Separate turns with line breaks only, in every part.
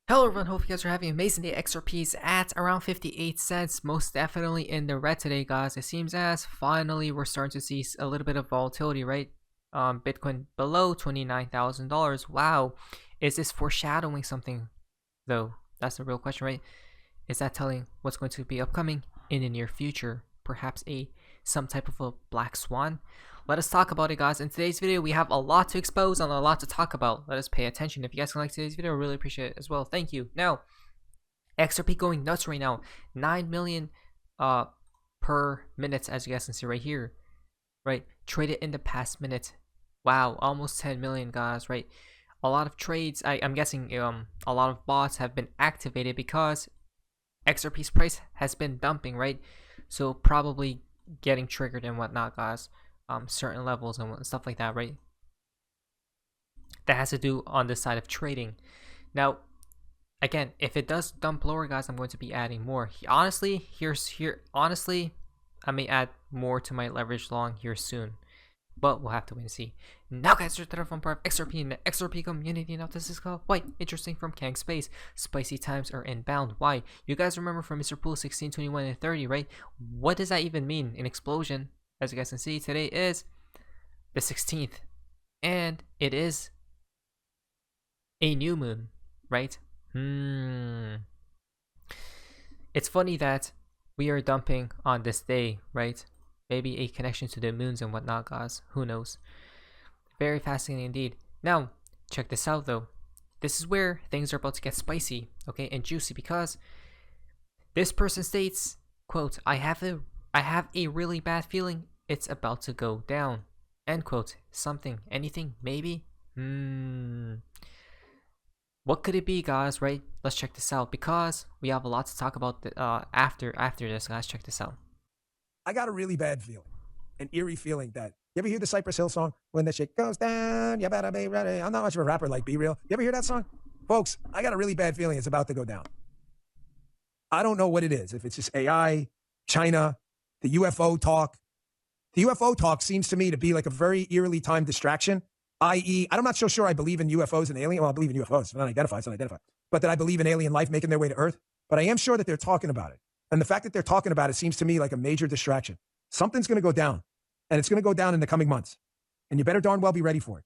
Hello everyone, hope you guys are having an amazing day. XRP's at around 58 cents, most definitely in the red today, guys. It seems as finally we're starting to see a little bit of volatility, right? Bitcoin below $29,000. Wow, is this foreshadowing something though? That's the real question, right? Is that telling what's going to be upcoming in the near future? Perhaps some type of a black swan? Let us talk about it, guys. In today's video, we have a lot to expose and a lot to talk about. Let us pay attention. If you guys can like today's video, I really appreciate it as well. Thank you. Now, XRP going nuts right now. 9 million per minute, as you guys can see right here. Right? Traded in the past minute. Wow, almost 10 million, guys, right? A lot of trades, I'm guessing a lot of bots have been activated because XRP's price has been dumping, right? So probably getting triggered and whatnot, guys. Certain levels and stuff like that, right? That has to do on the side of trading. Now, again, if it does dump lower, guys, I'm going to be adding more. Honestly, honestly, I may add more to my leverage long here soon, but we'll have to wait and see. Now, guys, there's a fun part of XRP in the XRP community. Now, this is called White Interesting from Kang Space. Spicy times are inbound. Why? You guys remember from Mr. Pool 16, 21, and 30, right? What does that even mean? An explosion. As you guys can see, today is the 16th, and it is a new moon, right? It's funny that we are dumping on this day, right? Maybe a connection to the moons and whatnot, guys. Who knows? Very fascinating indeed. Now, check this out, though. This is where things are about to get spicy, okay, and juicy, because this person states, quote, I have a really bad feeling it's about to go down. End quote. Something, anything, maybe? What could it be, guys, right? Let's check this out, because we have a lot to talk about after this, guys. Check this out.
I got a really bad feeling, an eerie feeling that, you ever hear the Cypress Hill song, when the shit goes down, you better be ready? I'm not much of a rapper like Be Real. You ever hear that song? Folks, I got a really bad feeling it's about to go down. I don't know what it is, if it's just AI, China, the UFO talk. The UFO talk seems to me to be like a very eerily timed distraction, i.e., I'm not so sure I believe in UFOs and alien. Well, I believe in UFOs. It's unidentified. But that I believe in alien life making their way to Earth. But I am sure that they're talking about it. And the fact that they're talking about it seems to me like a major distraction. Something's going to go down. And it's going to go down in the coming months. And you better darn well be ready for it.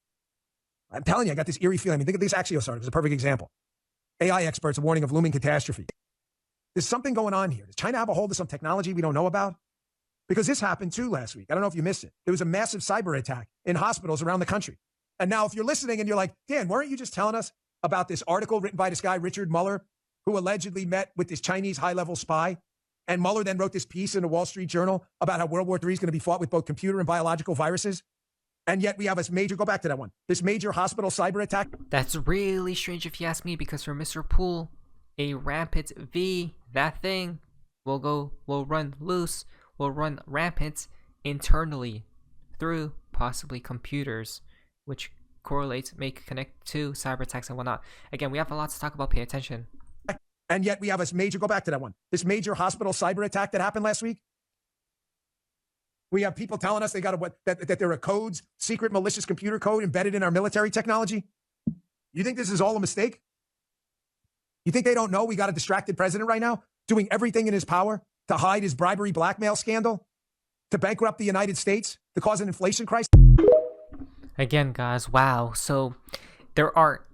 I'm telling you, I got this eerie feeling. I mean, think of this Axios article. It's a perfect example. AI experts are warning of looming catastrophe. There's something going on here. Does China have a hold of some technology we don't know about? Because this happened too last week. I don't know if you missed it. There was a massive cyber attack in hospitals around the country. And now if you're listening and you're like, Dan, weren't you just telling us about this article written by this guy, Richard Mueller, who allegedly met with this Chinese high-level spy? And Mueller then wrote this piece in the Wall Street Journal about how World War III is going to be fought with both computer and biological viruses. And yet we have this major, go back to that one, this major hospital cyber attack.
That's really strange if you ask me, because for Mr. Pool, a rampant V, that thing will run loose, will run rampant internally through possibly computers, which correlates, may connect to cyber attacks and whatnot. Again, we have a lot to talk about. Pay attention.
And yet we have this major, go back to that one, this major hospital cyber attack that happened last week. We have people telling us they got that there are codes, secret malicious computer code embedded in our military technology. You think this is all a mistake? You think they don't know we got a distracted president right now doing everything in his power to hide his bribery blackmail scandal, to bankrupt the United States, to cause an inflation crisis?
Again, guys, wow. So there are,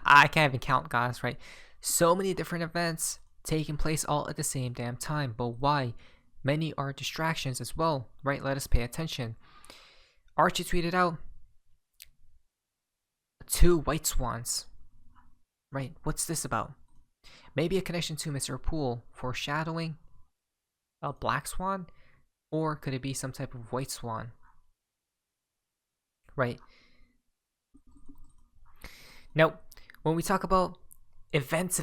I can't even count, guys, right? So many different events taking place all at the same damn time. But why? Many are distractions as well, right? Let us pay attention. Archie tweeted out 2 white swans, right? What's this about? Maybe a connection to Mr. Pool foreshadowing a black swan, or could it be some type of white swan, right? Now, when we talk about events,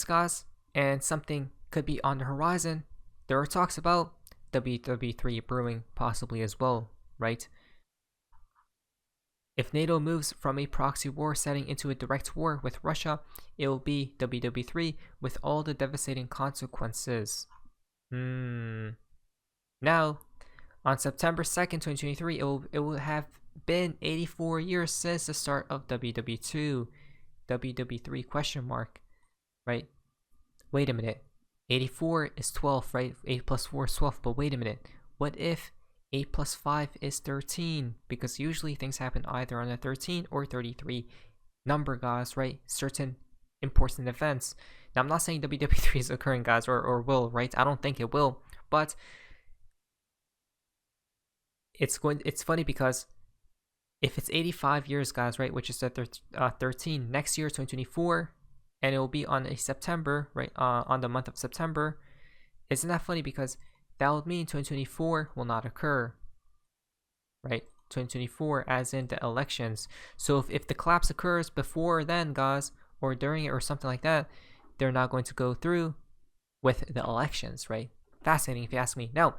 guys, and something could be on the horizon, there are talks about WW3 brewing possibly as well, right? If NATO moves from a proxy war setting into a direct war with Russia, it will be WW3 with all the devastating consequences. Now, on September 2nd, 2023, it will have been 84 years since the start of WW2. WW3 question mark, right? Wait a minute. 84 is 12, right? 8 plus 4 is 12, but wait a minute. What if 8 plus 5 is 13? Because usually things happen either on a 13 or 33 number, guys, right? Certain important events. Now, I'm not saying WW3 is occurring, guys, or will, right? I don't think it will, but it's funny because if it's 85 years, guys, right, which is at 13 next year, 2024, and it will be on a September, right, on the month of September. Isn't that funny? Because that would mean 2024 will not occur, right? 2024 as in the elections. So if the collapse occurs before then, guys, or during it or something like that, they're not going to go through with the elections, right? Fascinating if you ask me. Now,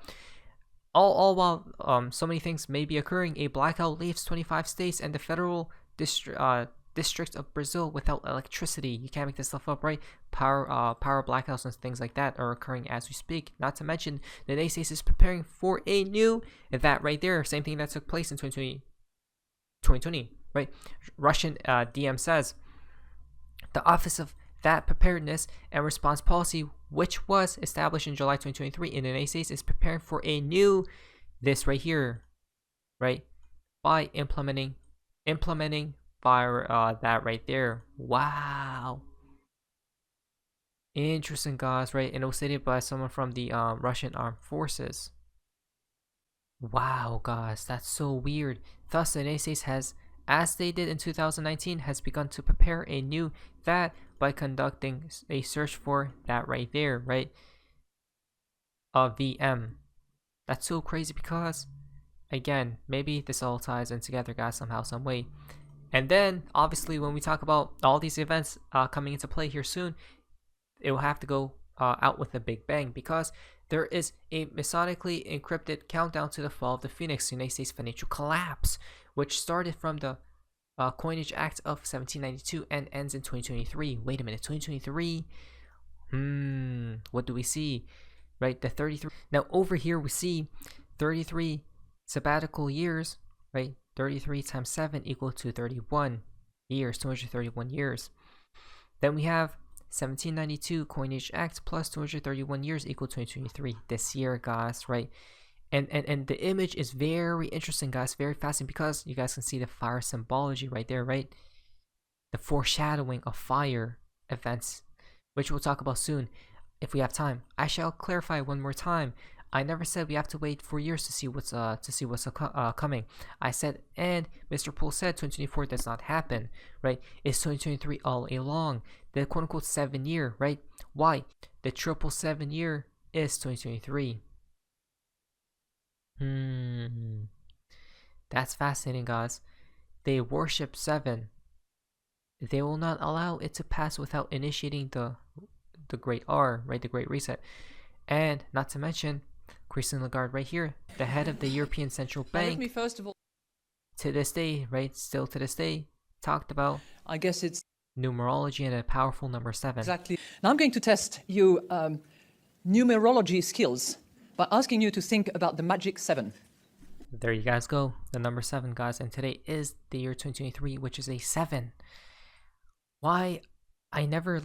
all while so many things may be occurring, a blackout leaves 25 states and the federal district of Brazil without electricity. You can't make this stuff up, right? Power blackouts and things like that are occurring as we speak. Not to mention, the United States is preparing for a new that right there. Same thing that took place in 2020, right? Russian DM says the Office of that Preparedness and Response Policy, which was established in July 2023 in the United States, is preparing for a new this right here, right? By implementing fire that right there. Wow, interesting, guys, right? And it was stated by someone from the Russian Armed Forces. Wow, guys, that's so weird. Thus, the United States has, as they did in 2019, has begun to prepare a new that by conducting a search for that right there, right? A VM. That's so crazy because, again, maybe this all ties in together, guys, somehow, some way. And then, obviously, when we talk about all these events coming into play here soon, it will have to go out with a big bang because there is a Masonically encrypted countdown to the fall of the Phoenix, United States financial collapse, which started from the Coinage Act of 1792 and ends in 2023. Wait a minute, 2023? What do we see? Right, the 33. Now, over here, we see 33 sabbatical years, right? 33 times 7 equal to 31 years, 231 years. Then we have 1792 Coinage Act plus 231 years equal to 2023 this year, guys, right? And the image is very interesting, guys, very fascinating because you guys can see the fire symbology right there, right? The foreshadowing of fire events, which we'll talk about soon if we have time. I shall clarify one more time. I never said we have to wait 4 years to see what's coming. I said, and Mr. Poole said 2024 does not happen, right? It's 2023 all along. The quote unquote 7 year, right? Why? The 777 year is 2023. That's fascinating, guys. They worship 7. They will not allow it to pass without initiating the Great R, right? The Great Reset. And not to mention, Christine Lagarde right here, the head of the European Central Bank.
Let me first of all,
to this day, right? Still to this day, talked about,
I guess it's
numerology and a powerful number 7.
exactly. Now I'm going to test you numerology skills by asking you to think about the magic 7.
There you guys go, the number 7, guys. And today is the year 2023, which is a 7. Why I never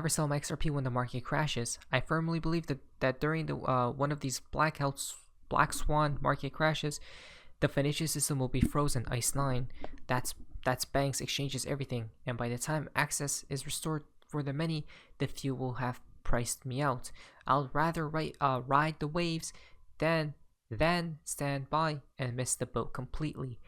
sell my XRP when the market crashes. I firmly believe that during the one of these black swan market crashes, the financial system will be frozen, ice 9. That's banks, exchanges, everything. And by the time access is restored for the many, the few will have priced me out. I'll rather ride the waves than stand by and miss the boat completely.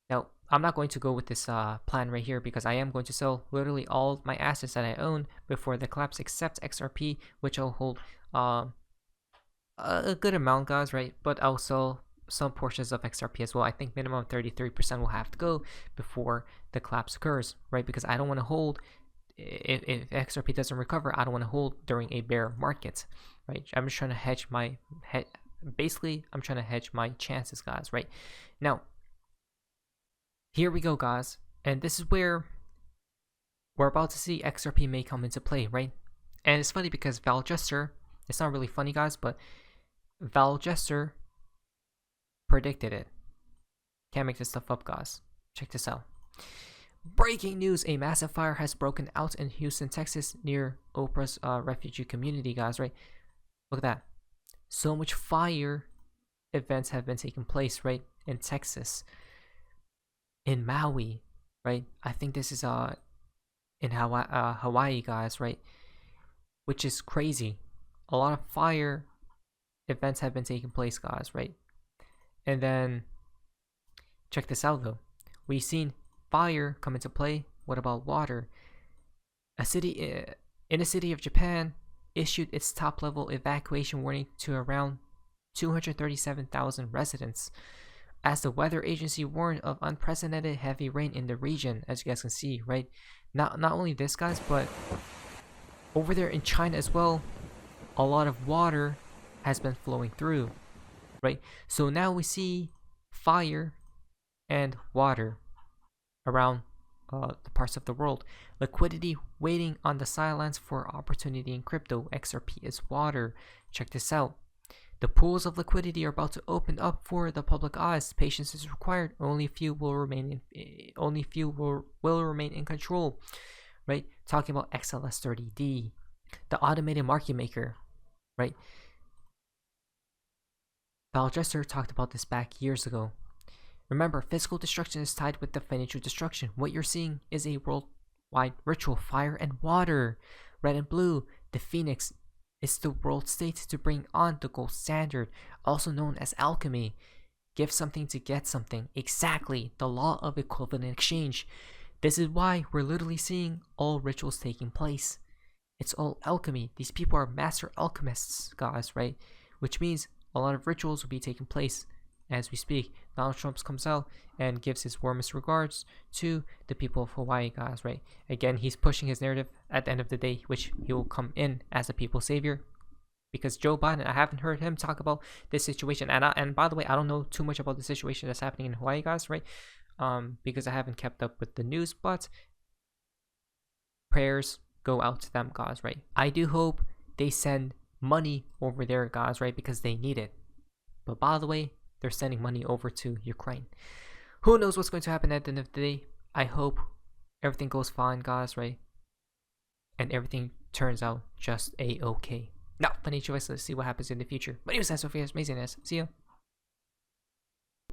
Now, I'm not going to go with this plan right here because I am going to sell literally all my assets that I own before the collapse, except XRP, which I'll hold a good amount, guys, right? But I'll sell some portions of XRP as well. I think minimum 33% will have to go before the collapse occurs, right? Because I don't want to hold, if XRP doesn't recover, I don't want to hold during a bear market, right? I'm just trying to hedge my basically I'm trying to hedge my chances, guys, right? Now, here we go, guys, and this is where we're about to see XRP may come into play, right? And it's funny because Val Jester, it's not really funny, guys, but Val Jester predicted it. Can't make this stuff up, guys. Check this out. Breaking news, a massive fire has broken out in Houston, Texas, near Oprah's refugee community, guys, right? Look at that. So much fire events have been taking place, right? In Texas, in Maui, right? I think this is in Hawaii, guys, right? Which is crazy. A lot of fire events have been taking place, guys, right? And then check this out though. We've seen fire come into play. What about water? In a city of Japan issued its top level evacuation warning to around 237,000 residents, as the weather agency warned of unprecedented heavy rain in the region, as you guys can see, right? Not only this, guys, but over there in China as well, a lot of water has been flowing through, right? So now we see fire and water around the parts of the world. Liquidity waiting on the sidelines for opportunity in crypto. XRP is water. Check this out. The pools of liquidity are about to open up for the public eyes. Patience is required. Only few will remain in control. Right? Talking about XLS30D, the automated market maker. Right? Val Dresser talked about this back years ago. Remember, physical destruction is tied with the financial destruction. What you're seeing is a worldwide ritual, fire and water, red and blue. The phoenix is the world state to bring on the gold standard, also known as alchemy. Give something to get something. Exactly, the law of equivalent exchange. This is why we're literally seeing all rituals taking place. It's all alchemy. These people are master alchemists, guys, right? Which means a lot of rituals will be taking place as we speak. Donald Trump comes out and gives his warmest regards to the people of Hawaii, guys, right? Again, he's pushing his narrative at the end of the day, which he will come in as a people's savior. Because Joe Biden, I haven't heard him talk about this situation. And by the way, I don't know too much about the situation that's happening in Hawaii, guys, right? Because I haven't kept up with the news, but prayers go out to them, guys, right? I do hope they send money over there, guys, right? Because they need it. But by the way, they're sending money over to Ukraine. Who knows what's going to happen at the end of the day? I hope everything goes fine, guys, right? And everything turns out just a-okay. Now, financial advice, let's see what happens in the future. But anyways, that's Sophia's amazingness. See ya.